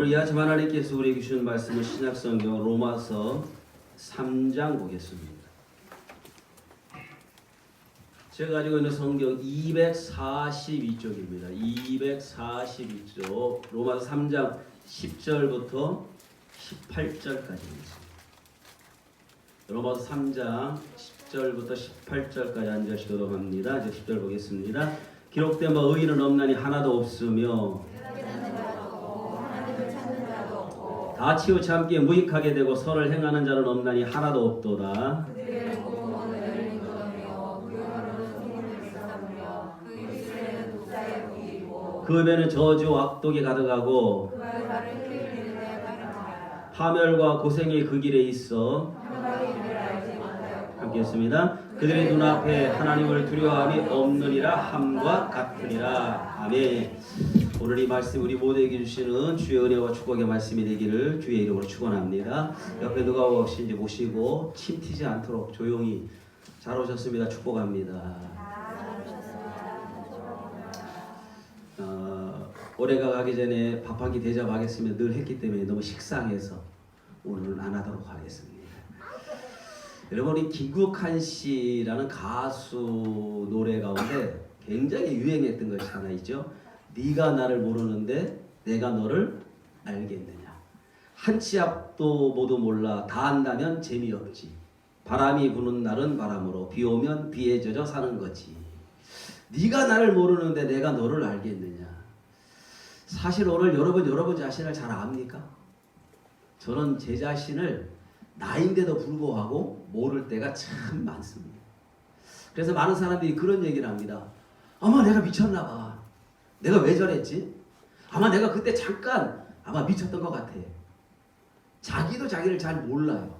오늘 이 아침 하나님께서 우리에게 주신 말씀은 신약성경 로마서 3장 보겠습니다. 제가 가지고 있는 성경 242쪽입니다. 242쪽 로마서 3장 10절부터 18절까지입니다. 로마서 3장 10절부터 18절까지 한 절씩 교독합니다. 이제 10절 보겠습니다. 기록된 바 의인은 없나니 하나도 없으며 다 치우참기에 무익하게 되고 선을 행하는 자는 없나니 하나도 없도다. 그 입에는 저주와 악독이 가득하고 파멸과 고생이 그 길에 있어. 함께 했습니다. 그들의 눈앞에 하나님을 두려워함이 없느니라 함과 같으니라. 아멘. 오늘 이 말씀 우리 모두에게 주시는 주의 은혜와 축복의 말씀이 되기를 주의 이름으로 축원합니다. 옆에 누가 오신지 모시고 침 튀지 않도록 조용히 잘 오셨습니다. 축복합니다. 올해가 가기 전에 밥 한 끼 대접하겠으면 늘 했기 때문에 너무 식상해서 오늘은 안 하도록 하겠습니다. 여러분, 이 김국한 씨라는 가수 노래 가운데 굉장히 유행했던 것이 하나 있죠. 네가 나를 모르는데 내가 너를 알겠느냐. 한 치 앞도 모두 몰라 다 안다면 재미없지. 바람이 부는 날은 바람으로 비 오면 비에 젖어 사는 거지. 네가 나를 모르는데 내가 너를 알겠느냐. 사실 오늘 여러분 자신을 잘 압니까? 저는 제 자신을 나인데도 불구하고 모를 때가 참 많습니다. 그래서 많은 사람들이 그런 얘기를 합니다. 아마 내가 미쳤나 봐. 내가 왜 저랬지? 아마 내가 그때 잠깐 미쳤던 것 같아. 자기도 자기를 잘 몰라요.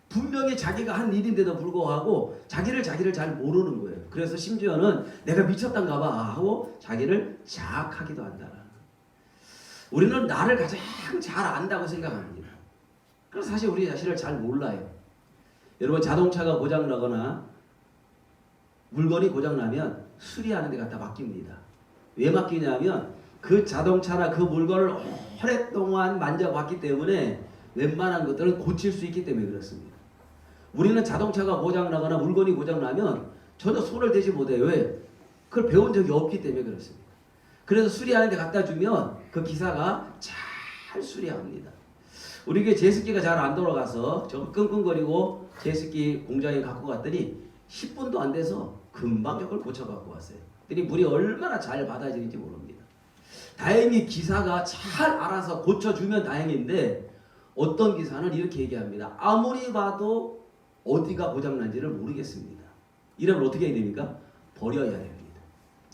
분명히 자기가 한 일인데도 불구하고 자기를 잘 모르는 거예요. 그래서 심지어는 내가 미쳤던가 봐 하고 자기를 자학하기도 한다. 우리는 나를 가장 잘 안다고 생각합니다. 그래서 사실 우리 자신을 잘 몰라요. 여러분, 자동차가 고장나거나 물건이 고장나면 수리하는 데 갖다 맡깁니다. 왜 맡기냐면 그 자동차나 그 물건을 오랫동안 만져봤기 때문에 웬만한 것들은 고칠 수 있기 때문에 그렇습니다. 우리는 자동차가 고장나거나 물건이 고장나면 전혀 손을 대지 못해요. 왜? 그걸 배운 적이 없기 때문에 그렇습니다. 그래서 수리하는 데 갖다 주면 그 기사가 잘 수리합니다. 우리 교회 제습기가 잘 안 돌아가서 좀 끙끙거리고 제습기 공장에 갖고 갔더니 10분도 안 돼서 금방 그걸 고쳐 갖고 왔어요. 그랬더니 물이 얼마나 잘 받아지는지 모릅니다. 다행히 기사가 잘 알아서 고쳐주면 다행인데 어떤 기사는 이렇게 얘기합니다. 아무리 봐도 어디가 고장난지를 모르겠습니다. 이러면 어떻게 해야 됩니까? 버려야 됩니다.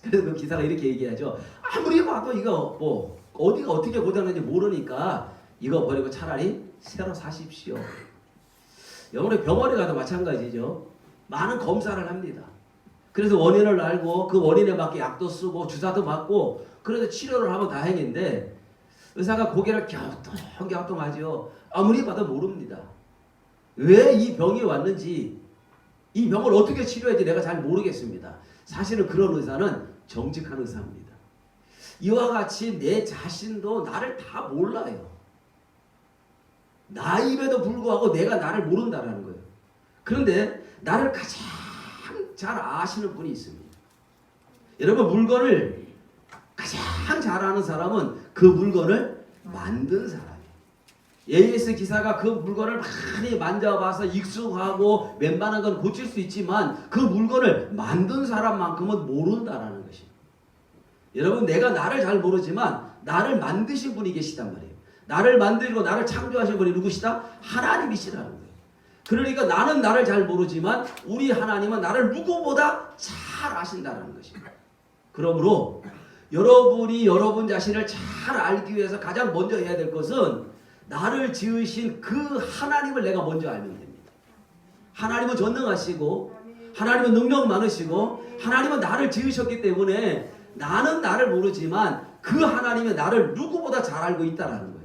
그래서 그 기사가 이렇게 얘기하죠. 아무리 봐도 이거 어디가 어떻게 고장난지 모르니까 이거 버리고 차라리 새로 사십시오. 여러분의 병원에 가도 마찬가지죠. 많은 검사를 합니다. 그래서 원인을 알고 그 원인에 맞게 약도 쓰고 주사도 맞고 그래서 치료를 하면 다행인데 의사가 고개를 갸우뚱하죠. 아무리 봐도 모릅니다. 왜 이 병이 왔는지 이 병을 어떻게 치료할지 내가 잘 모르겠습니다. 사실은 그런 의사는 정직한 의사입니다. 이와 같이 내 자신도 나를 다 몰라요. 나임에도 불구하고 내가 나를 모른다는 거예요. 그런데 나를 가장 잘 아시는 분이 있습니다. 여러분, 물건을 가장 잘 아는 사람은 그 물건을 만든 사람이에요. AS 기사가 그 물건을 많이 만져봐서 익숙하고 웬만한 건 고칠 수 있지만 그 물건을 만든 사람만큼은 모른다라는 것입니다. 여러분, 내가 나를 잘 모르지만 나를 만드신 분이 계시단 말이에요. 나를 만들고 나를 창조하신 분이 누구시다? 하나님이시라는 거예요. 그러니까 나는 나를 잘 모르지만 우리 하나님은 나를 누구보다 잘 아신다는 것입니다. 그러므로 여러분이 여러분 자신을 잘 알기 위해서 가장 먼저 해야 될 것은 나를 지으신 그 하나님을 내가 먼저 알면 됩니다. 하나님은 전능하시고 하나님은 능력 많으시고 하나님은 나를 지으셨기 때문에 나는 나를 모르지만 그 하나님이 나를 누구보다 잘 알고 있다는 거예요.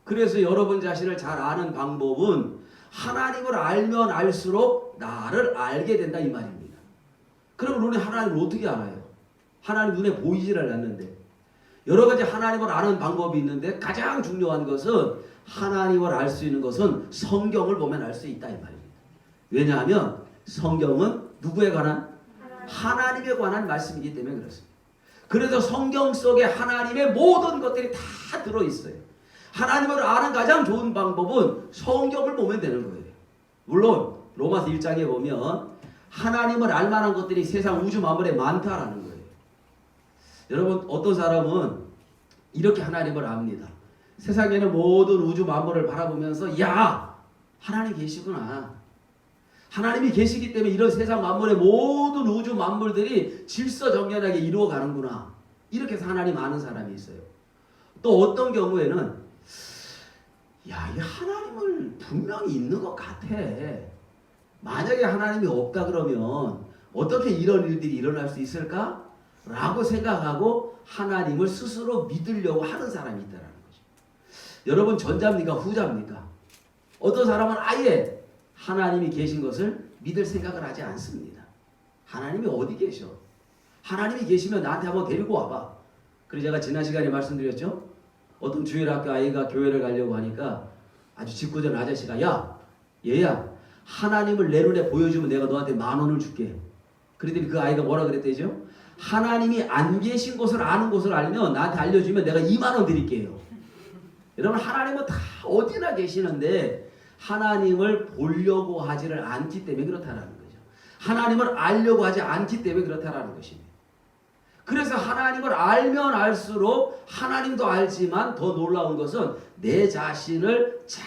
그래서 여러분 자신을 잘 아는 방법은 하나님을 알면 알수록 나를 알게 된다 이 말입니다. 그럼 우리 하나님을 어떻게 알아요? 하나님 눈에 보이지를 않는데 여러 가지 하나님을 아는 방법이 있는데 가장 중요한 것은 하나님을 알 수 있는 것은 성경을 보면 알 수 있다 이 말입니다. 왜냐하면 성경은 누구에 관한? 하나님에 관한 말씀이기 때문에 그렇습니다. 그래서 성경 속에 하나님의 모든 것들이 다 들어있어요. 하나님을 아는 가장 좋은 방법은 성경을 보면 되는 거예요. 물론 로마서 1장에 보면 하나님을 알 만한 것들이 세상 우주 만물에 많다라는 거예요. 여러분 어떤 사람은 이렇게 하나님을 압니다. 세상에는 모든 우주 만물을 바라보면서 야 하나님 계시구나. 하나님이 계시기 때문에 이런 세상 만물의 모든 우주 만물들이 질서정연하게 이루어가는구나. 이렇게 해서 하나님 아는 사람이 있어요. 또 어떤 경우에는 야, 이 하나님을 분명히 있는 것 같아. 만약에 하나님이 없다 그러면 어떻게 이런 일들이 일어날 수 있을까? 라고 생각하고 하나님을 스스로 믿으려고 하는 사람이 있다는 거죠. 여러분 전자입니까? 후자입니까? 어떤 사람은 아예 하나님이 계신 것을 믿을 생각을 하지 않습니다. 하나님이 어디 계셔? 하나님이 계시면 나한테 한번 데리고 와봐. 그래서 제가 지난 시간에 말씀드렸죠? 어떤 주일학교 아이가 교회를 가려고 하니까 아주 짓궂은 아저씨가 야 얘야 하나님을 내 눈에 보여주면 내가 너한테 10,000원을 줄게. 그랬더니 그 아이가 뭐라 그랬대죠? 하나님이 안 계신 곳을 아는 곳을 알면 나한테 알려주면 내가 20,000원 드릴게요. 여러분 하나님은 다 어디나 계시는데 하나님을 보려고 하지를 않기 때문에 그렇다는 거죠. 하나님을 알려고 하지 않기 때문에 그렇다는 것입니다. 그래서 하나님을 알면 알수록 하나님도 알지만 더 놀라운 것은 내 자신을 잘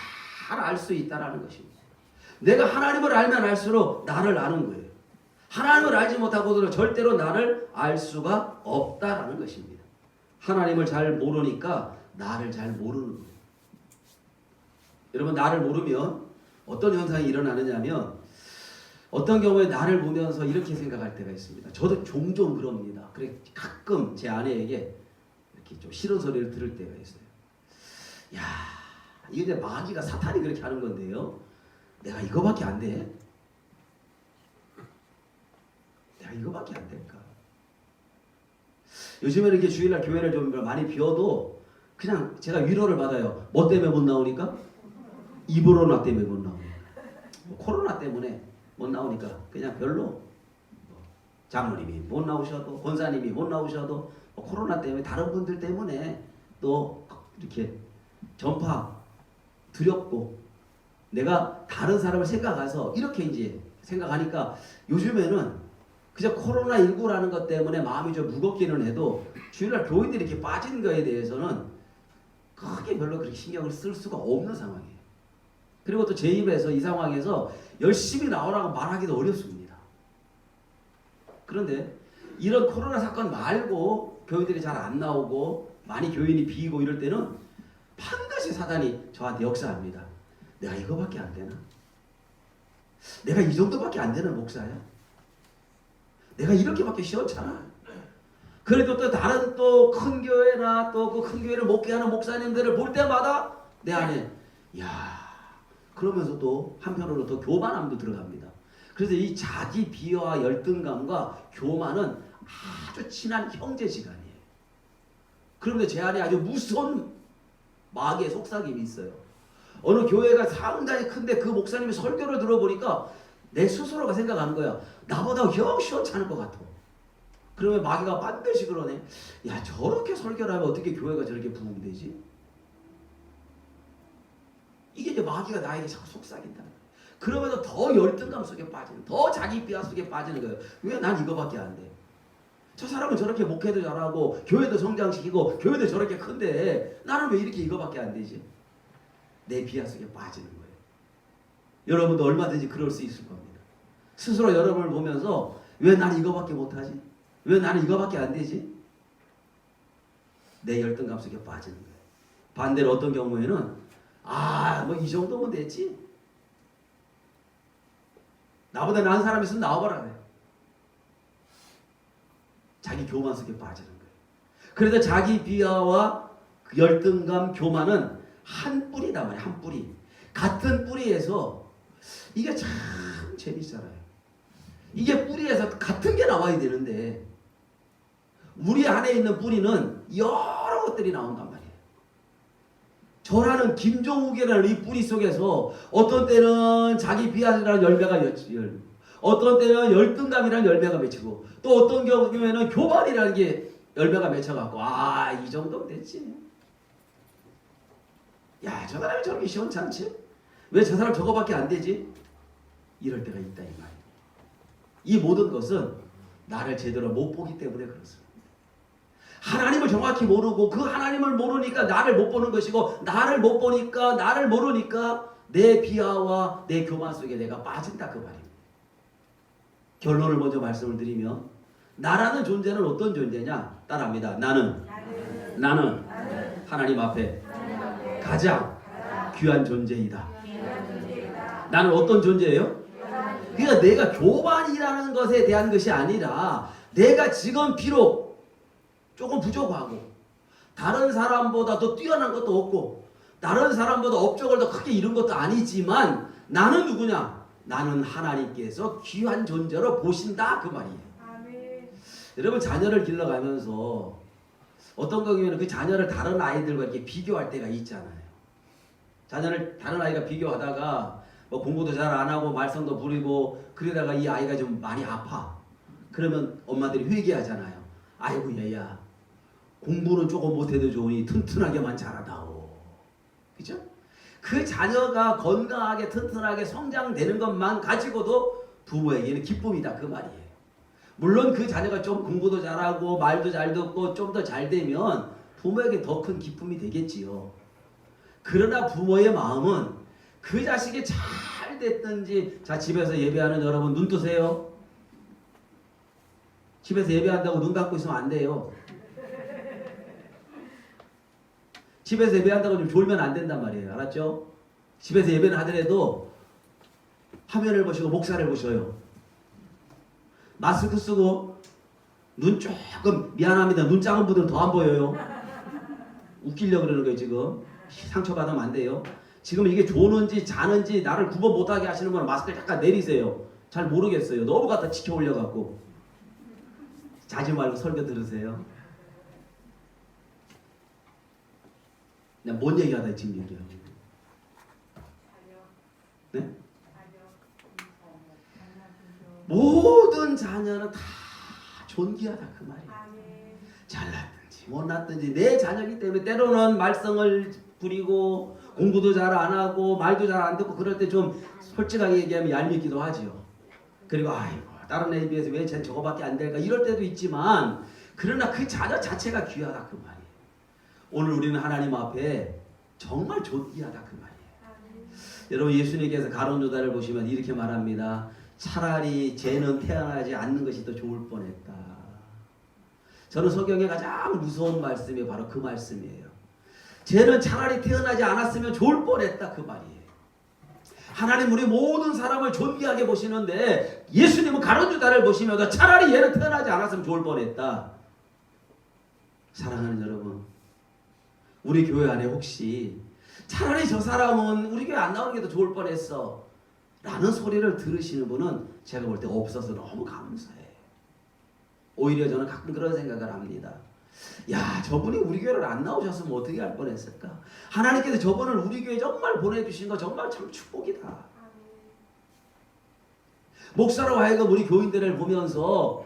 알 수 있다는 것입니다. 내가 하나님을 알면 알수록 나를 아는 거예요. 하나님을 알지 못하고는 절대로 나를 알 수가 없다라는 것입니다. 하나님을 잘 모르니까 나를 잘 모르는 거예요. 여러분 나를 모르면 어떤 현상이 일어나느냐면 어떤 경우에 나를 보면서 이렇게 생각할 때가 있습니다. 저도 종종 그럽니다. 그래 가끔 제 아내에게 이렇게 좀 싫은 소리를 들을 때가 있어요. 야, 이게 마귀가 사탄이 그렇게 하는 건데요. 내가 이거밖에 안 돼? 내가 이거밖에 안 될까? 요즘에는 이렇게 주일날 교회를 좀 많이 비워도 그냥 제가 위로를 받아요. 뭐 때문에 못 나오니까? 이브로나 때문에 못 나오니까. 코로나 때문에 못 나오니까 그냥 별로. 장로님이 못 나오셔도 권사님이 못 나오셔도 코로나 때문에 다른 분들 때문에 또 이렇게 전파 두렵고 내가 다른 사람을 생각해서 이렇게 이제 생각하니까 요즘에는 그저 코로나19라는 것 때문에 마음이 좀 무겁기는 해도 주일날 교인들이 이렇게 빠진 거에 대해서는 크게 별로 그렇게 신경을 쓸 수가 없는 상황이에요. 그리고 또 제 입에서 이 상황에서 열심히 나오라고 말하기도 어렵습니다. 그런데 이런 코로나 사건 말고 교인들이 잘 안 나오고 많이 교인이 비이고 이럴 때는 반드시 사단이 저한테 역사합니다. 내가 이거밖에 안 되나? 내가 이 정도밖에 안 되는 목사야? 내가 이렇게밖에 시원찮아? 그래도 또 다른 또 큰 교회나 또 그 큰 교회를 목회하는 목사님들을 볼 때마다 내 안에 야 그러면서 또 한편으로 더 교만함도 들어갑니다. 그래서 이 자기 비하와 열등감과 교만은 아주 친한 형제지간이에요. 그런데 제 안에 아주 무서운 마귀의 속삭임이 있어요. 어느 교회가 상당히 큰데 그 목사님이 설교를 들어보니까 내 스스로가 생각하는 거야. 나보다 영 시원찮을 것 같아. 그러면 마귀가 반드시 그러네. 야 저렇게 설교를 하면 어떻게 교회가 저렇게 부흥되지? 이게 이제 마귀가 나에게 자꾸 속삭인다. 그러면서 더 열등감 속에 빠지는, 더 자기 비하 속에 빠지는 거예요. 왜 난 이거밖에 안 돼? 저 사람은 저렇게 목회도 잘하고 교회도 성장시키고 교회도 저렇게 큰데 나는 왜 이렇게 이거밖에 안 되지? 내 비하 속에 빠지는 거예요. 여러분도 얼마든지 그럴 수 있을 겁니다. 스스로 여러분을 보면서 왜 나는 이거밖에 못하지? 왜 나는 이거밖에 안 되지? 내 열등감 속에 빠지는 거예요. 반대로 어떤 경우에는 뭐 이 정도면 됐지? 나보다 나은 사람 있으면 나와봐라 그래. 자기 교만 속에 빠지는 거예요. 그래서 자기 비하와 그 열등감, 교만은 한 뿌리다 말이야. 한 뿌리. 같은 뿌리에서 이게 참 재밌잖아요. 이게 뿌리에서 같은 게 나와야 되는데 우리 안에 있는 뿌리는 여러 것들이 나온단 말이에요. 저라는 김종욱이라는 이 뿌리 속에서 어떤 때는 자기 비하라는 열매가 열리고, 어떤 때는 열등감이라는 열매가 맺히고, 또 어떤 경우에는 교만이라는 게 열매가 맺혀갖고, 이 정도면 됐지. 야, 저 사람이 저렇게 시원찮지? 왜 저 사람 저거밖에 안 되지? 이럴 때가 있다 이 말이에요. 이 모든 것은 나를 제대로 못 보기 때문에 그렇습니다. 하나님을 정확히 모르고 그 하나님을 모르니까 나를 못 보는 것이고, 나를 못 보니까 나를 모르니까 내 비하와 내 교만 속에 내가 빠진다 그 말입니다. 결론을 먼저 말씀을 드리면, 나라는 존재는 어떤 존재냐? 따라합니다. 나는 하나님 앞에 가장 귀한 존재이다. 나는 어떤 존재예요? 그러니까 내가 교만이라는 것에 대한 것이 아니라, 내가 지금 비록 조금 부족하고 다른 사람보다 더 뛰어난 것도 없고 다른 사람보다 업적을 더 크게 이룬 것도 아니지만, 나는 누구냐? 나는 하나님께서 귀한 존재로 보신다 그 말이에요. 아멘. 여러분, 자녀를 길러가면서 어떤 경우에는 그 자녀를 다른 아이들과 이렇게 비교할 때가 있잖아요. 자녀를 다른 아이가 비교하다가 뭐 공부도 잘 안 하고 말썽도 부리고 그러다가 이 아이가 좀 많이 아파. 그러면 엄마들이 회개하잖아요. 아이고 얘야, 공부는 조금 못해도 좋으니 튼튼하게만 자라다오. 그죠? 그 자녀가 건강하게 튼튼하게 성장되는 것만 가지고도 부모에게는 기쁨이다 그 말이에요. 물론 그 자녀가 좀 공부도 잘하고 말도 잘 듣고 좀 더 잘 되면 부모에게 더 큰 기쁨이 되겠지요. 그러나 부모의 마음은 그 자식이 잘 됐든지, 자, 집에서 예배하는 여러분 눈 뜨세요. 집에서 예배한다고 눈 감고 있으면 안 돼요. 집에서 예배한다고 좀 졸면 안 된단 말이에요. 알았죠? 집에서 예배는 하더라도 화면을 보시고 목사를 보셔요. 마스크 쓰고 눈 조금, 미안합니다, 눈 작은 분들은 더 안 보여요. 웃기려고 그러는 거예요. 지금 상처받으면 안 돼요. 지금 이게 조는지 자는지 나를 구분 못하게 하시는 분은 마스크를 약간 내리세요. 잘 모르겠어요. 너무 갖다 지켜 올려갖고. 자지 말고 설교 들으세요. 그냥 뭔 얘기하다 지금 얘기해요. 네? 모든 자녀는 다 존귀하다 그 말이에요. 잘났든지 못났든지 내 자녀이기 때문에 때로는 말썽을 부리고 공부도 잘 안 하고 말도 잘 안 듣고 그럴 때 좀 솔직하게 얘기하면 얄밉기도 하지요. 그리고 아이고 다른 애에 비해서 왜 쟤는 저거밖에 안 될까 이럴 때도 있지만, 그러나 그 자녀 자체가 귀하다 그 말이에요. 오늘 우리는 하나님 앞에 정말 존귀하다 그 말이에요. 여러분, 예수님께서 가론 유다를 보시면 이렇게 말합니다. 차라리 쟤는 태어나지 않는 것이 더 좋을 뻔했다. 저는 성경에 가장 무서운 말씀이 바로 그 말씀이에요. 쟤는 차라리 태어나지 않았으면 좋을 뻔했다 그 말이에요. 하나님 우리 모든 사람을 존귀하게 보시는데, 예수님은 가론 유다를 보시면서 차라리 얘는 태어나지 않았으면 좋을 뻔했다. 사랑하는 여러분, 우리 교회 안에 혹시 차라리 저 사람은 우리 교회 안 나오는 게 더 좋을 뻔했어 라는 소리를 들으시는 분은 제가 볼 때 없어서 너무 감사해요. 오히려 저는 가끔 그런 생각을 합니다. 야, 저분이 우리 교회를 안 나오셨으면 어떻게 할 뻔했을까? 하나님께서 저분을 우리 교회에 정말 보내주신 거 정말 참 축복이다. 목사로 하여금 우리 교인들을 보면서,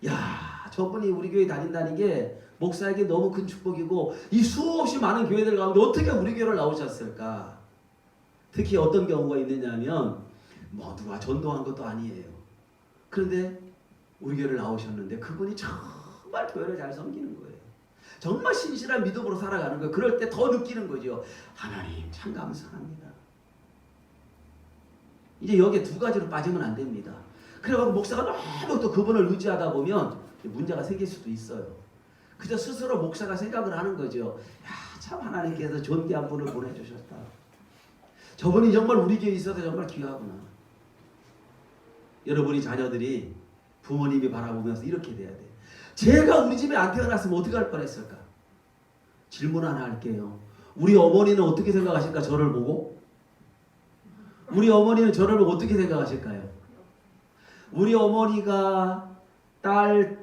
야, 저분이 우리 교회 다닌다는 게 목사에게 너무 큰 축복이고, 이 수없이 많은 교회들 가운데 어떻게 우리 교회를 나오셨을까? 특히 어떤 경우가 있느냐면, 뭐 누가 전도한 것도 아니에요. 그런데 우리 교회를 나오셨는데 그분이 정말 교회를 잘 섬기는 거예요. 정말 신실한 믿음으로 살아가는 거예요. 그럴 때 더 느끼는 거죠. 하나님 참 감사합니다. 이제 여기에 두 가지로 빠지면 안 됩니다. 그래서 목사가 너무 또 그분을 의지하다 보면 문제가 생길 수도 있어요. 그저 스스로 목사가 생각을 하는 거죠. 야, 참 하나님께서 존귀한 분을 보내주셨다. 저분이 정말 우리 교회에 있어서 정말 귀하구나. 여러분이 자녀들이 부모님이 바라보면서 이렇게 돼야 돼. 제가 우리 집에 안 태어났으면 어떻게 할 뻔했을까? 질문 하나 할게요. 우리 어머니는 어떻게 생각하실까? 저를 보고? 우리 어머니는 저를 보고 어떻게 생각하실까요? 우리 어머니가 딸,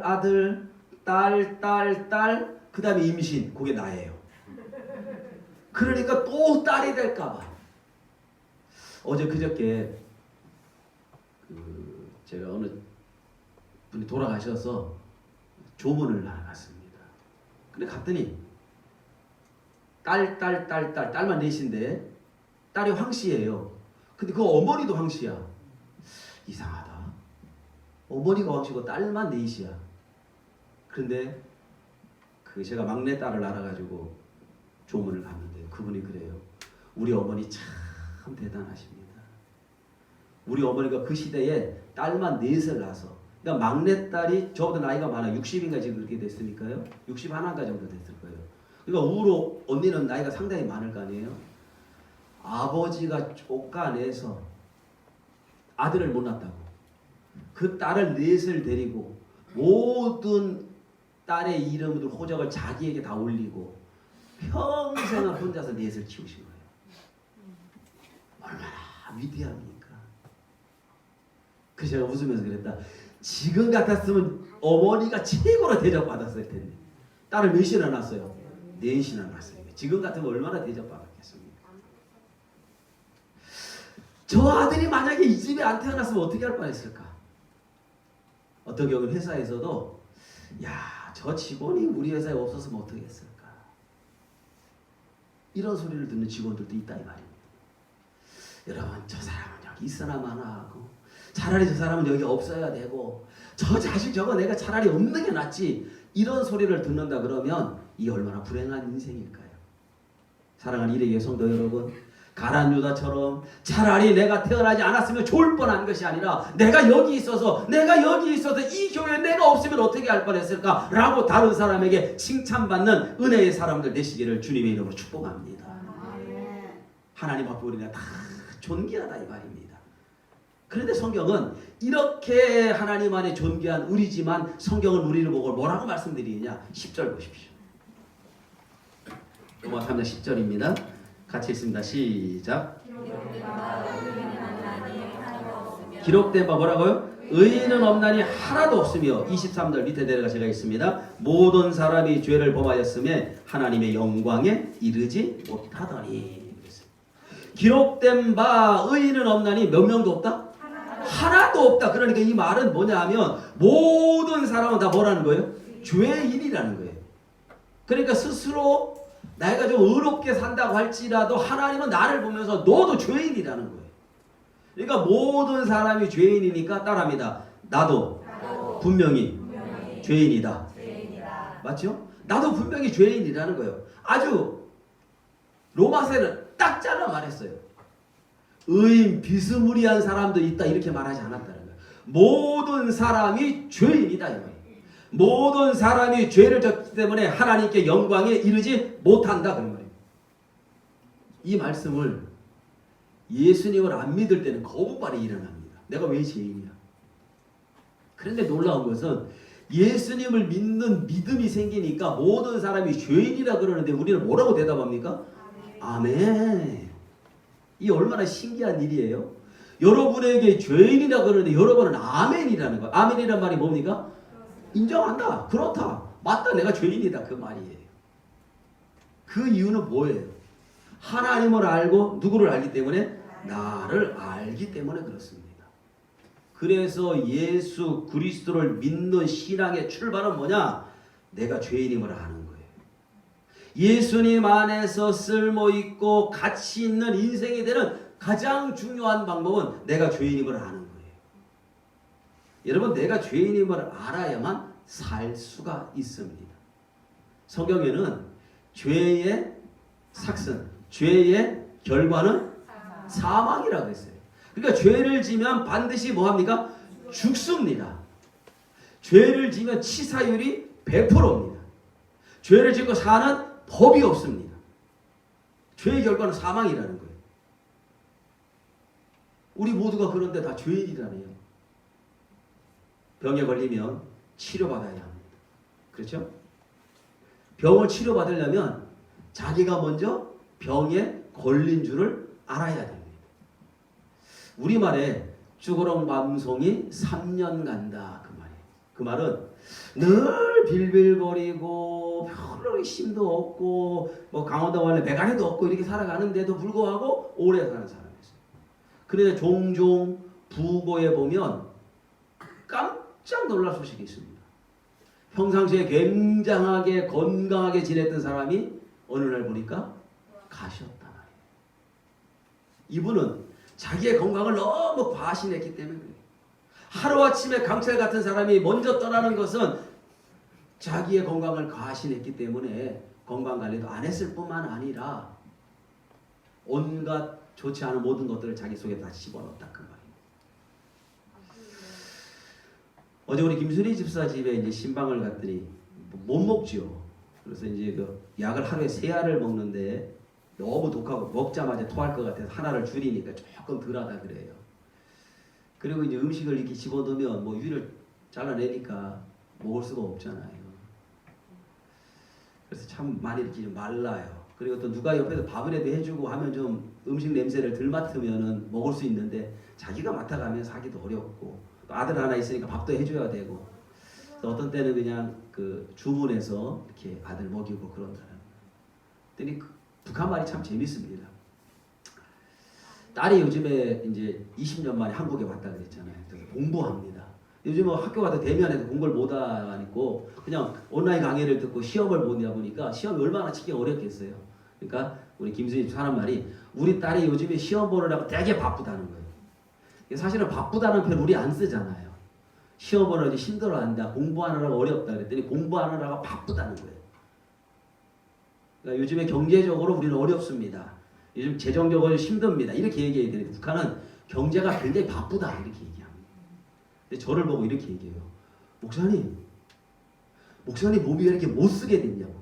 아들, 딸, 그 다음에 임신, 그게 나예요. 그러니까 또 딸이 될까봐. 어제 그저께 제가 어느 분이 돌아가셔서 조문을 나갔습니다. 근데 갔더니 딸만 넷인데 딸이 황씨예요. 근데 그 어머니도 황씨야. 이상하다. 어머니가 황씨고 딸만 넷이야. 그런데 제가 막내 딸을 알아가지고 조문을 갔는데 그분이 그래요. 우리 어머니 참 대단하십니다. 우리 어머니가 그 시대에 딸만 넷을 낳아서, 그러니까 막내 딸이 저보다 나이가 많아. 60인가 지금 그렇게 됐으니까요. 61인가 정도 됐을 거예요. 그러니까 우로 언니는 나이가 상당히 많을 거 아니에요. 아버지가 쫓아내서 아들을 못 낳았다고. 그 딸을 넷을 데리고 모든 딸의 이름들 호적을 자기에게 다 올리고 평생을 혼자서 넷을 키우신 거예요. 얼마나 위대합니까? 그래서 제가 웃으면서 그랬다. 지금 같았으면 어머니가 최고로 대접받았을 텐데. 딸을 몇이나 낳았어요? 넷이나 낳았어요. 지금 같으면 얼마나 대접받았겠습니까? 저 아들이 만약에 이 집에 안 태어났으면 어떻게 할 뻔했을까? 어떤 경우는 회사에서도 야, 저 직원이 우리 회사에 없었으면 어떻게 했을까? 이런 소리를 듣는 직원들도 있다 이 말입니다. 여러분, 저 사람은 여기 있으나 마나 하고 차라리 저 사람은 여기 없어야 되고 저 자식 저거 내가 차라리 없는 게 낫지, 이런 소리를 듣는다 그러면 이 얼마나 불행한 인생일까요? 사랑하는 일회교회 성도 여러분, 가룟 유다처럼 차라리 내가 태어나지 않았으면 좋을 뻔한 것이 아니라 내가 여기 있어서 이 교회에 내가 없으면 어떻게 할 뻔했을까 라고 다른 사람에게 칭찬받는 은혜의 사람들 되시기를 주님의 이름으로 축복합니다. 하나님 앞에 우리가 다 존귀하다 이 말입니다. 그런데 성경은 이렇게 하나님 안에 존귀한 우리지만 성경은 우리를 보고 뭐라고 말씀드리느냐? 10절 보십시오. 로마 3장 10절입니다. 같이 읽습니다. 시작. 기록된 바 뭐라고요? 의인은 없나니 하나도 없으며 23절 밑에 내려가 제가 있습니다. 모든 사람이 죄를 범하였음에 하나님의 영광에 이르지 못하더니. 기록된 바 의인은 없나니 몇 명도 없다? 하나도 없다. 그러니까 이 말은 뭐냐 하면 모든 사람은 다 뭐라는 거예요? 죄인이라는 거예요. 그러니까 스스로 내가 좀 의롭게 산다고 할지라도 하나님은 나를 보면서 너도 죄인이라는 거예요. 그러니까 모든 사람이 죄인이니까 따라합니다. 나도 분명히 죄인이다. 맞죠? 나도 분명히 죄인이라는 거예요. 아주 로마서에는 딱 잘라 말했어요. 의인 비스무리한 사람도 있다 이렇게 말하지 않았다는 거예요. 모든 사람이 죄인이다 이 말이에요. 모든 사람이 죄를 졌기 때문에 하나님께 영광에 이르지 못한다 그런 말이에요. 이 말씀을 예수님을 안 믿을 때는 거부발이 일어납니다. 내가 왜 죄인이야? 그런데 놀라운 것은 예수님을 믿는 믿음이 생기니까 모든 사람이 죄인이라 그러는데 우리는 뭐라고 대답합니까? 아멘. 이 얼마나 신기한 일이에요. 여러분에게 죄인이라 그러는데 여러분은 아멘이라는 거예요. 아멘이란 말이 뭡니까? 인정한다. 그렇다. 맞다. 내가 죄인이다. 그 말이에요. 그 이유는 뭐예요? 하나님을 알고 누구를 알기 때문에? 나를 알기 때문에 그렇습니다. 그래서 예수 그리스도를 믿는 신앙의 출발은 뭐냐? 내가 죄인임을 아는 거예요. 예수님 안에서 쓸모있고 가치 있는 인생이 되는 가장 중요한 방법은 내가 죄인임을 아는 거예요. 여러분, 내가 죄인임을 알아야만 살 수가 있습니다. 성경에는 죄의 삭슨, 죄의 결과는 사망이라고 했어요. 그러니까 죄를 지면 반드시 뭐합니까? 죽습니다. 죄를 지면 치사율이 100%입니다. 죄를 짓고 사는 법이 없습니다. 죄의 결과는 사망이라는 거예요. 우리 모두가 그런데 다 죄인이라네요. 병에 걸리면 치료받아야 합니다. 그렇죠? 병을 치료받으려면 자기가 먼저 병에 걸린 줄을 알아야 됩니다. 우리말에 쭈그렁 밤송이 3년 간다 그 말이에요. 그 말은 늘 빌빌거리고 별로 힘도 없고 뭐 강원도 원래 메가리도 없고 이렇게 살아가는데도 불구하고 오래 사는 사람이었어요. 그런데 종종 부고에 보면 깜짝 놀랄 소식이 있습니다. 평상시에 굉장하게 건강하게 지냈던 사람이 어느 날 보니까 가셨단 말이에요. 이분은 자기의 건강을 너무 과신했기 때문에 그래요. 하루아침에 강철 같은 사람이 먼저 떠나는 것은 자기의 건강을 과신했기 때문에 건강관리도 안 했을 뿐만 아니라 온갖 좋지 않은 모든 것들을 자기 속에 다 집어넣었다 그 말이에요. 어제 우리 김순희 집사 집에 이제 신방을 갔더니 못 먹지요. 그래서 이제 그 약을 하루에 3알을 먹는데 너무 독하고 먹자마자 토할 것 같아서 하나를 줄이니까 조금 덜하다 그래요. 그리고 이제 음식을 이렇게 집어넣으면 뭐 위를 잘라내니까 먹을 수가 없잖아요. 그래서 참 많이 이렇게 좀 말라요. 그리고 또 누가 옆에서 밥이라도 해주고 하면 좀 음식 냄새를 덜 맡으면은 먹을 수 있는데 자기가 맡아가면서 하기도 어렵고 또 아들 하나 있으니까 밥도 해줘야 되고 어떤 때는 그냥 그 주문해서 이렇게 아들 먹이고 그런다는. 그랬더니 북한 말이 참 재밌습니다. 딸이 요즘에 이제 20년 만에 한국에 왔다 그랬잖아요. 그래서 공부합니다. 요즘은 학교 가도 대면에서 공부를 못 하고 그냥 온라인 강의를 듣고 시험을 보냐 보니까 시험이 얼마나 치기 어렵겠어요. 그러니까 우리 김수희 사는 말이 우리 딸이 요즘에 시험 보느라고 되게 바쁘다는 거예요. 사실은 바쁘다는 표현 우리 안 쓰잖아요. 시험 보느라고 힘들어한다, 공부하느라고 어렵다 그랬더니 공부하느라고 바쁘다는 거예요. 그러니까 요즘에 경제적으로 우리는 어렵습니다. 요즘 재정적으로 힘듭니다. 이렇게 얘기해야 되는데 북한은 경제가 굉장히 바쁘다 이렇게 얘기합니다. 근데 저를 보고 이렇게 얘기해요. 목사님 몸이 왜 이렇게 못 쓰게 됐냐고.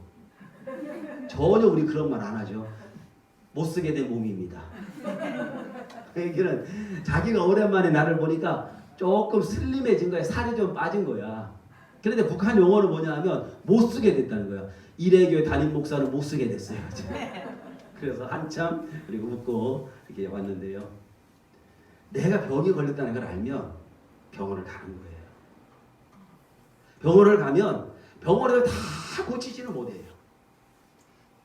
전혀 우리 그런 말 안 하죠. 못 쓰게 된 몸입니다. 그 얘기는 자기가 오랜만에 나를 보니까 조금 슬림해진 거야. 살이 좀 빠진 거야. 그런데 북한 용어는 뭐냐 하면 못 쓰게 됐다는 거야. 일회교회 담임 목사는 못 쓰게 됐어요. 그래서 한참 그리고 웃고 이렇게 왔는데요. 내가 병이 걸렸다는 걸 알면 병원을 가는 거예요. 병원을 가면 병원에서 다 고치지는 못해요.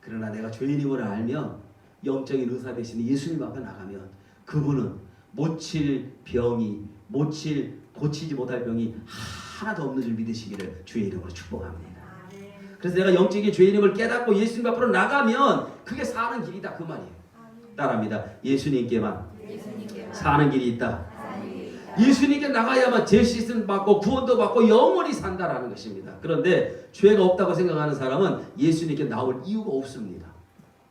그러나 내가 죄인임을 알면 영적인 의사 대신 예수님 앞에 나가면 그분은 고치지 못할 병이 하나도 없는 줄 믿으시기를 주의 이름으로 축복합니다. 그래서 내가 영적인 죄인임을 깨닫고 예수님 앞으로 나가면 그게 사는 길이다 그 말이에요. 따라합니다. 예수님께만 사는 길이 있다. 예수님께 나가야만 죄 씻음 받고 구원도 받고 영원히 산다라는 것입니다. 그런데 죄가 없다고 생각하는 사람은 예수님께 나올 이유가 없습니다.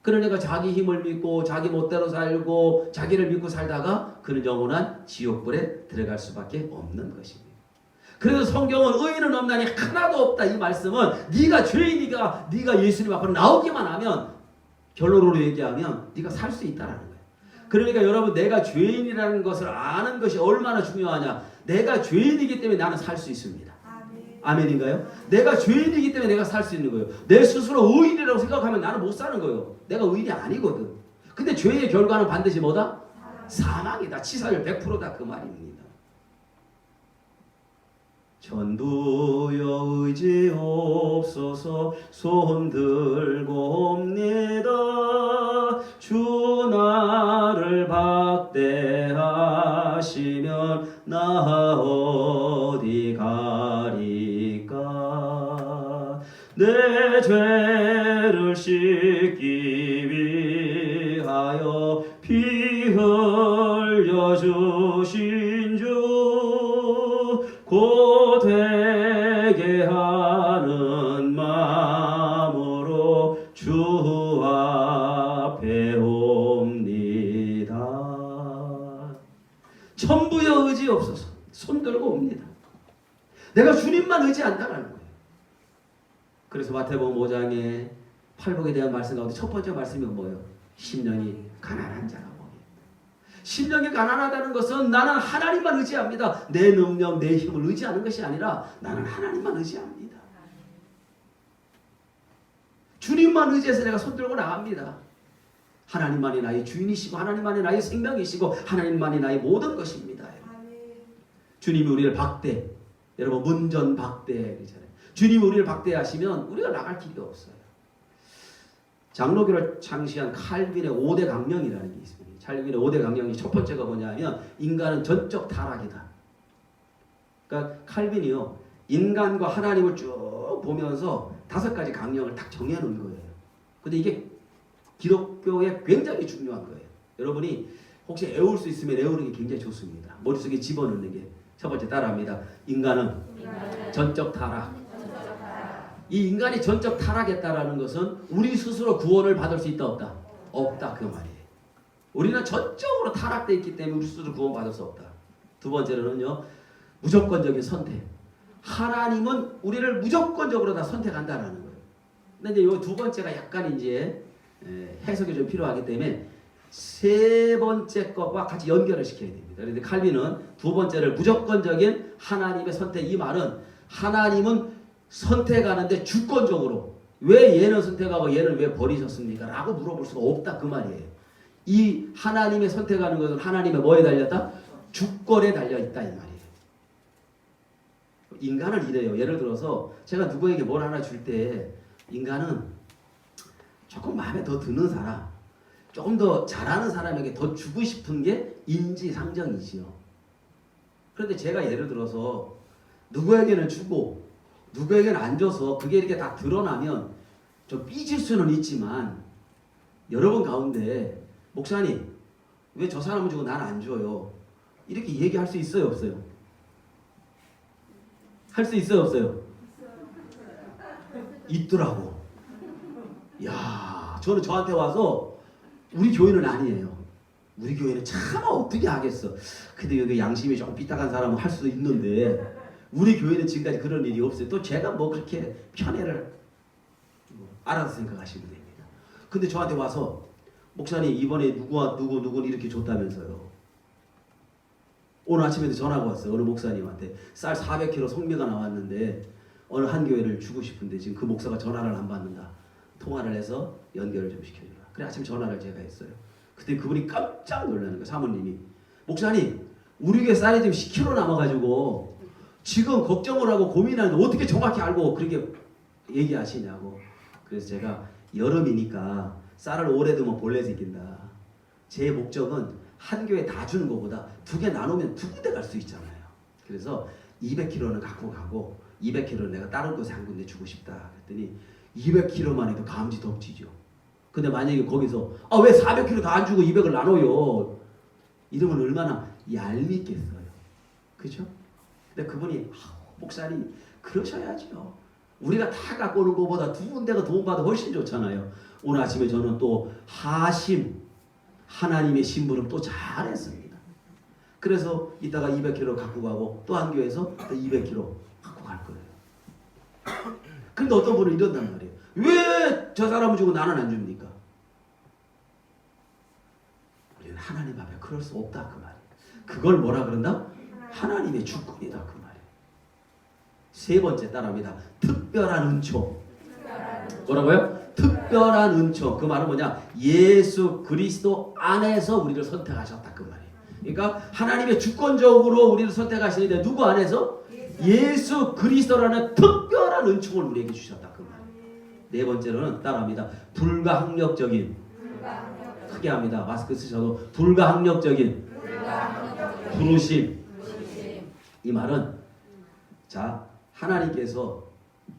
그러니까 자기 힘을 믿고 자기 멋대로 살고 자기를 믿고 살다가 그는 영원한 지옥불에 들어갈 수밖에 없는 것입니다. 그래서 성경은 의인은 없나니 하나도 없다 이 말씀은 네가 죄인이가 네가 예수님 앞으로 나오기만 하면 결론으로 얘기하면 네가 살 수 있다라는 거예요. 그러니까 여러분 내가 죄인이라는 것을 아는 것이 얼마나 중요하냐. 내가 죄인이기 때문에 나는 살 수 있습니다. 아멘인가요? 내가 죄인이기 때문에 내가 살 수 있는 거예요. 내 스스로 의인이라고 생각하면 나는 못 사는 거예요. 내가 의인이 아니거든. 근데 죄의 결과는 반드시 뭐다? 사망이다. 치사율 100%다 그 말입니다. 전부여 의지 없어서 손들고 옵니다. 주 나를 박대하시면 나 어디 가리까. 내 죄를 씻기 위하여 피 흘려 주신 주 곧 되게 하는 마음으로 주 앞에 옵니다. 전부여 의지 없어서 손들고 옵니다. 내가 주님만 의지한다라는 거예요. 그래서 마태복음 5장에 팔복에 대한 말씀 가운데 첫 번째 말씀이 뭐예요? 심령이 가난한 자가 복이다. 심령이 가난하다는 것은 나는 하나님만 의지합니다. 내 능력, 내 힘을 의지하는 것이 아니라 나는 하나님만 의지합니다. 주님만 의지해서 내가 손들고 나갑니다. 하나님만이 나의 주인이시고 하나님만이 나의 생명이시고 하나님만이 나의 모든 것입니다. 주님이 우리를 박대, 여러분 문전박대 그러잖아요. 주님 우리를 박대하시면 우리가 나갈 길이 없어요. 장로교를 창시한 칼빈의 5대 강령이라는 게 있습니다. 칼빈의 5대 강령이 첫 번째가 뭐냐면 인간은 전적 타락이다. 그러니까 칼빈이요 인간과 하나님을 쭉 보면서 5가지 강령을 딱 정해놓은 거예요. 근데 이게 기독교에 굉장히 중요한 거예요. 여러분이 혹시 애울 수 있으면 애우는 게 굉장히 좋습니다. 머릿속에 집어넣는 게. 첫 번째 따라합니다. 인간은 전적 타락. 이 인간이 전적 타락했다라는 것은 우리 스스로 구원을 받을 수 있다 없다? 없다 그 말이에요. 우리는 전적으로 타락되어 있기 때문에 우리 스스로 구원받을 수 없다. 두 번째로는요. 무조건적인 선택. 하나님은 우리를 무조건적으로 다 선택한다라는 거예요. 근데 이제 이 두 번째가 약간 이제 해석이 좀 필요하기 때문에 세 번째 것과 같이 연결을 시켜야 됩니다. 그런데 칼빈은 두 번째를 무조건적인 하나님의 선택. 이 말은 하나님은 선택하는데 주권적으로 왜 얘는 선택하고 얘는 왜 버리셨습니까? 라고 물어볼 수가 없다 그 말이에요. 이 하나님의 선택하는 것은 하나님의 뭐에 달렸다? 주권에 달려있다 이 말이에요. 인간은 이래요. 예를 들어서 제가 누구에게 뭘 하나 줄 때 인간은 조금 마음에 더 드는 사람, 조금 더 잘하는 사람에게 더 주고 싶은 게 인지상정이지요. 그런데 제가 예를 들어서 누구에게는 주고 누구에게는 안 줘서 그게 이렇게 다 드러나면 좀 삐질 수는 있지만 여러분 가운데 목사님 왜 저 사람은 주고 난 안 줘요? 이렇게 얘기할 수 있어요 없어요? 할 수 있어요 없어요? 있더라고. 야, 저는 저한테 와서 우리 교회는 아니에요. 우리 교회는 참 어떻게 하겠어. 근데 여기 양심이 좀 삐딱한 사람은 할 수도 있는데 우리 교회는 지금까지 그런 일이 없어요. 또 제가 뭐 그렇게 편애를 알아서 생각하시면 됩니다. 근데 저한테 와서 목사님 이번에 누구는 이렇게 줬다면서요. 오늘 아침에도 전화가 왔어요. 어느 목사님한테 쌀 400kg 성미가 나왔는데 어느 한 교회를 주고 싶은데 지금 그 목사가 전화를 안 받는다. 통화를 해서 연결을 좀 시켜주라. 그래 아침 전화를 제가 했어요. 그때 그분이 깜짝 놀라는 거예요. 사모님이. 목사님 우리 교회 쌀이 지금 10kg 남아가지고 지금 걱정을 하고 고민하는데 어떻게 정확히 알고 그렇게 얘기하시냐고. 그래서 제가 여름이니까 쌀을 오래 두면 벌레 생긴다. 제 목적은 한 교회 다 주는 것보다 2개 나누면 2군데 갈 수 있잖아요. 그래서 200kg는 갖고 가고 200kg는 내가 다른 곳에 한 군데 주고 싶다. 그랬더니 200kg만 해도 감지 덕지죠. 근데 만약에 거기서 왜 400kg 다 안 주고 200을 나눠요? 이러면 얼마나 얄밉겠어요. 그죠? 근데 그분이 목사님 그러셔야죠. 우리가 다 갖고 오는 것보다 2군데가 도움받아 훨씬 좋잖아요. 오늘 아침에 저는 또 하나님의 심부름 또 잘했습니다. 그래서 이따가 200kg 갖고 가고 또 한 교회에서 또 200kg 갖고 갈 거예요. 근데 어떤 분은 이런단 말이에요. 왜 저 사람은 주고 나는 안 줍니까? 우리는 하나님 앞에 그럴 수 없다 그 말이에요. 그걸 뭐라 그런다? 하나님의 주권이다 그 말이에요. 세 번째 따라합니다. 특별한 은총. 뭐라고요? 특별한 은총. 그 말은 뭐냐? 예수 그리스도 안에서 우리를 선택하셨다 그 말이에요. 그러니까 하나님의 주권적으로 우리를 선택하시는데 누구 안에서? 예수 그리스도라는 특별한 은총을 우리에게 주셨다 그 말이에요. 네 번째로는 따라합니다. 불가항력적인. 크게 합니다. 마스크 쓰셔도 불가항력적인 부르심. 이 말은 자 하나님께서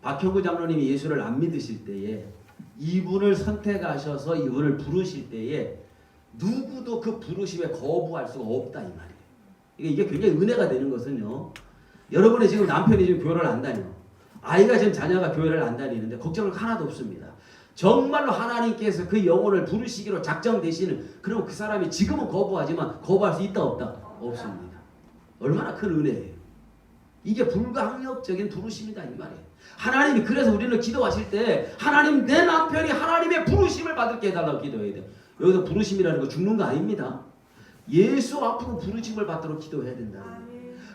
박형구 장로님이 예수를 안 믿으실 때에 이분을 선택하셔서 이분을 부르실 때에 누구도 그 부르심에 거부할 수가 없다 이 말이에요. 이게 굉장히 은혜가 되는 것은요. 여러분의 지금 남편이 지금 교회를 안 다녀. 아이가 지금 자녀가 교회를 안 다니는데 걱정을 하나도 없습니다. 정말로 하나님께서 그 영혼을 부르시기로 작정되시는 그럼 그 사람이 지금은 거부하지만 거부할 수 있다 없다? 없습니다. 얼마나 큰 은혜예요. 이게 불가항력적인 부르심이다 이 말이에요. 하나님이 그래서 우리는 기도하실 때 하나님 내 남편이 하나님의 부르심을 받을게 해달라고 기도해야 돼요. 여기서 부르심이라는 거 죽는 거 아닙니다. 예수 앞으로 부르심을 받도록 기도해야 된다.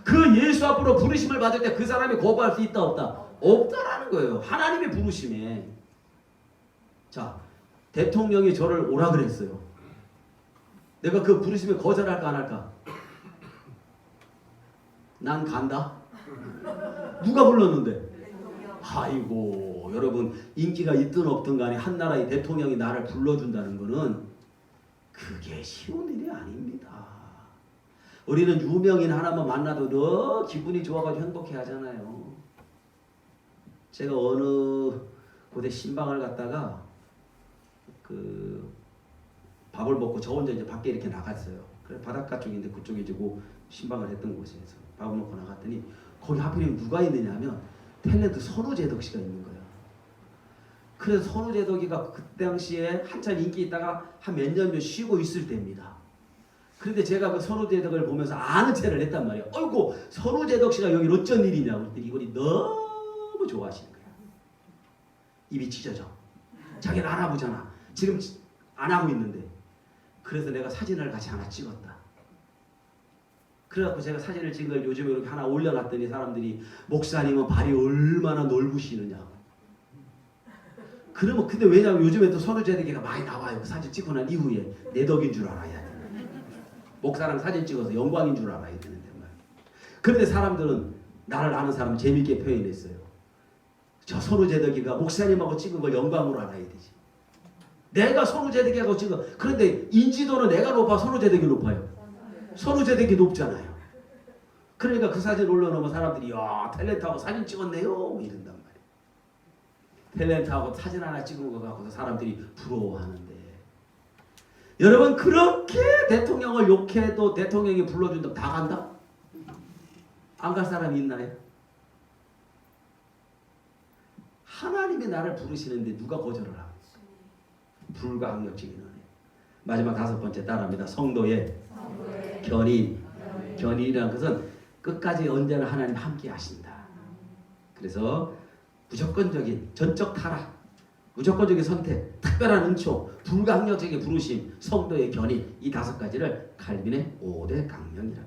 그 예수 앞으로 부르심을 받을 때 그 사람이 거부할 수 있다 없다? 없다라는 거예요. 하나님의 부르심에. 자, 대통령이 저를 오라 그랬어요. 내가 그 부르심에 거절할까 안 할까? 난 간다. 누가 불렀는데? 아이고 여러분, 인기가 있든 없든 간에 한 나라의 대통령이 나를 불러준다는 거는 그게 쉬운 일이 아닙니다. 우리는 유명인 하나만 만나도 너 기분이 좋아가지고 행복해 하잖아요. 제가 어느 곳에 신방을 갔다가 그 밥을 먹고 저 혼자 이제 밖에 이렇게 나갔어요. 그래 바닷가 쪽인데 그쪽에 이제 그 신방을 했던 곳에서 밥을 먹고 나갔더니 거기 하필이면 누가 있느냐 하면 탤런트 선우재덕 씨가 있는 거예요. 그래서 선우재덕이가 그 당시에 한참 인기 있다가 한 몇 년 전 쉬고 있을 때입니다. 그런데 제가 그 선우재덕을 보면서 아는 체를 했단 말이에요. 어이구 선우재덕 씨가 여기 어쩐 일이냐고. 그랬더니 이분이 너무 좋아하시는 거야. 입이 찢어져. 자기는 안 아프잖아. 지금 안 하고 있는데. 그래서 내가 사진을 같이 하나 찍었다. 그래갖고 제가 사진을 찍은 걸 요즘에 이렇게 하나 올려놨더니 사람들이 목사님은 발이 얼마나 넓으시느냐고. 그러면 근데 왜냐면 요즘에 또 선우재덕이가 많이 나와요. 그 사진 찍고 난 이후에 내 덕인 줄 알아야 돼. 목사랑 사진 찍어서 영광인 줄 알아야 되는데 말이야. 그런데 사람들은 나를 아는 사람은 재밌게 표현했어요. 저 선우재덕이가 목사님하고 찍은 걸 영광으로 알아야 되지. 내가 선우재덕이하고 찍어. 그런데 인지도는 내가 높아 선우재덕이 높아요. 선우재덕이 높잖아요. 그러니까 그 사진 올려놓으면 사람들이 야 탤런트하고 사진 찍었네요 이런단 말이에요. 탤런트하고 사진 하나 찍은 거 갖고서 사람들이 부러워하는데 여러분 그렇게 대통령을 욕해도 대통령이 불러준다면 다 간다? 안 갈 사람이 있나요? 하나님이 나를 부르시는데 누가 거절을 하고 불가항력적인 은혜. 마지막 5번째 따라합니다. 성도의 견인. 견인이라는 것은 끝까지 언제나 하나님 함께 하신다. 그래서 무조건적인 전적 타락, 무조건적인 선택, 특별한 은총, 불가항력적인 부르심, 성도의 견인, 이 5가지를 칼빈의 5대 강령이라고 합니다.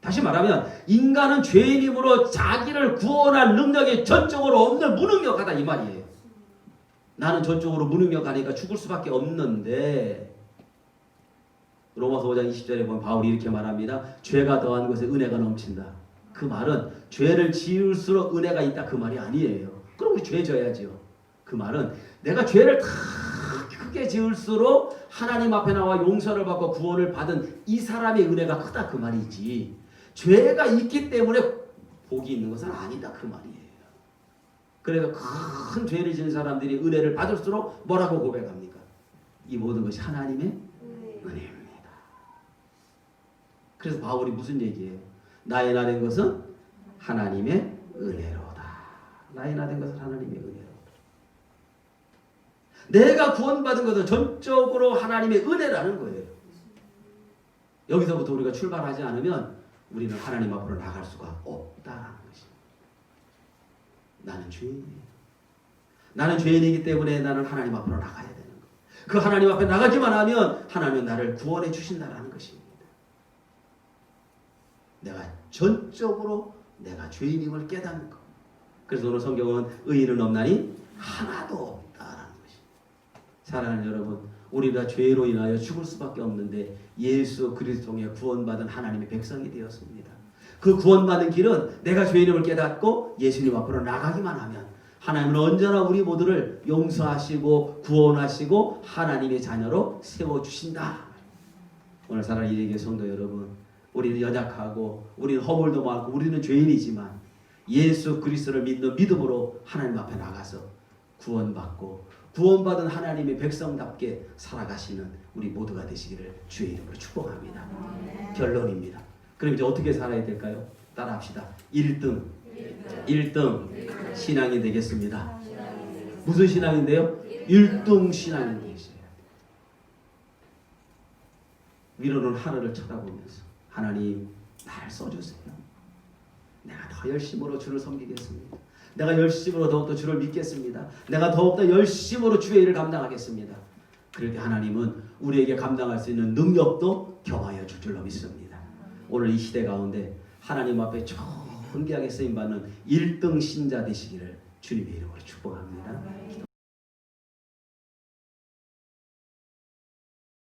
다시 말하면 인간은 죄인임으로 자기를 구원할 능력이 전적으로 없는 무능력하다 이 말이에요. 나는 전적으로 무능력하니까 죽을 수밖에 없는데 로마서 5장 20절에 보면 바울이 이렇게 말합니다. 죄가 더한 것에 은혜가 넘친다. 그 말은 죄를 지을수록 은혜가 있다 그 말이 아니에요. 그럼 우리 죄 져야죠. 그 말은 내가 죄를 다 크게 지을수록 하나님 앞에 나와 용서를 받고 구원을 받은 이 사람의 은혜가 크다 그 말이지. 죄가 있기 때문에 복이 있는 것은 아니다 그 말이에요. 그래서 큰 죄를 지은 사람들이 은혜를 받을수록 뭐라고 고백합니까? 이 모든 것이 하나님의 은혜입니다. 그래서 바울이 무슨 얘기예요? 나의 나 된 것은 하나님의 은혜로다. 나의 나 된 것은 하나님의 은혜로다. 내가 구원받은 것은 전적으로 하나님의 은혜라는 거예요. 여기서부터 우리가 출발하지 않으면 우리는 하나님 앞으로 나갈 수가 없다는 것입니다. 나는 죄인이에요. 나는 죄인이기 때문에 나는 하나님 앞으로 나가야 되는 거예요. 그 하나님 앞에 나가기만 하면 하나님은 나를 구원해 주신다는 것입니다. 내가 전적으로 내가 죄인임을 깨닫는 것. 그래서 오늘 성경은 의인은 없나니 하나도 없다라는 것입니다. 사랑하는 여러분, 우리가 죄로 인하여 죽을 수밖에 없는데 예수 그리스도 통해 구원받은 하나님의 백성이 되었습니다. 그 구원받은 길은 내가 죄인임을 깨닫고 예수님 앞으로 나가기만 하면 하나님은 언제나 우리 모두를 용서하시고 구원하시고 하나님의 자녀로 세워주신다. 오늘 사랑하는 이레기의 성도 여러분, 우리는 연약하고 우리는 허물도 많고 우리는 죄인이지만 예수 그리스도를 믿는 믿음으로 하나님 앞에 나가서 구원받고 구원받은 하나님의 백성답게 살아가시는 우리 모두가 되시기를 주의 이름으로 축복합니다. 결론입니다. 그럼 이제 어떻게 살아야 될까요? 따라합시다. 1등 신앙이 되겠습니다. 무슨 신앙인데요? 1등 신앙이 되겠어요. 위로는 하늘을 쳐다보면서 하나님 날 써주세요. 내가 더 열심으로 주를 섬기겠습니다. 내가 열심으로 더욱더 주를 믿겠습니다. 내가 더욱더 열심으로 주의 일을 감당하겠습니다. 그렇게 하나님은 우리에게 감당할 수 있는 능력도 경하여 줄 줄로 믿습니다. 오늘 이 시대 가운데 하나님 앞에 존귀하게 쓰임받는 1등 신자 되시기를 주님의 이름으로 축복합니다.